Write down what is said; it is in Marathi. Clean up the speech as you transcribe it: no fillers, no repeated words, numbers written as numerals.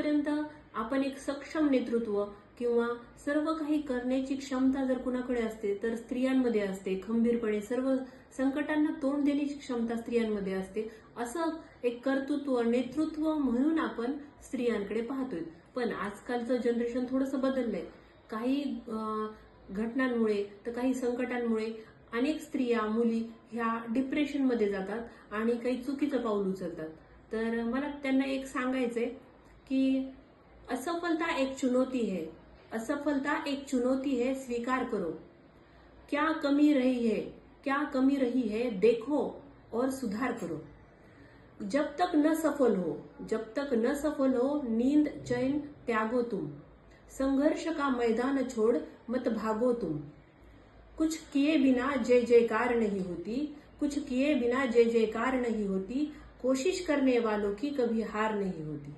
पर्यंत आपण एक सक्षम नेतृत्व किंवा सर्व काही करण्याची क्षमता जर कुणाकडे असते तर स्त्रियांमध्ये असते. खंबीरपणे सर्व संकटांना तोंड देण्याची क्षमता स्त्रियांमध्ये असते. असं एक कर्तृत्व, नेतृत्व म्हणून आपण स्त्रियांकडे पाहतोय. पण आजकालचं जनरेशन थोडंसं बदललंय. काही घटनांमुळे तर काही संकटांमुळे अनेक स्त्रिया, मुली ह्या डिप्रेशनमध्ये जातात आणि काही चुकीचं पाऊल उचलतात. तर मला त्यांना एक सांगायचंय कि असफलता एक चुनौती है, असफलता एक चुनौती है, स्वीकार करो. क्या कमी रही है, क्या कमी रही है, देखो और सुधार करो. जब तक न सफल हो, जब तक न सफल हो, नींद चैन त्यागो तुम. संघर्ष का मैदान छोड़ मत भागो तुम. कुछ किए बिना जय जयकार नहीं होती, कुछ किए बिना जय जयकार नहीं होती. कोशिश करने वालों की कभी हार नहीं होती.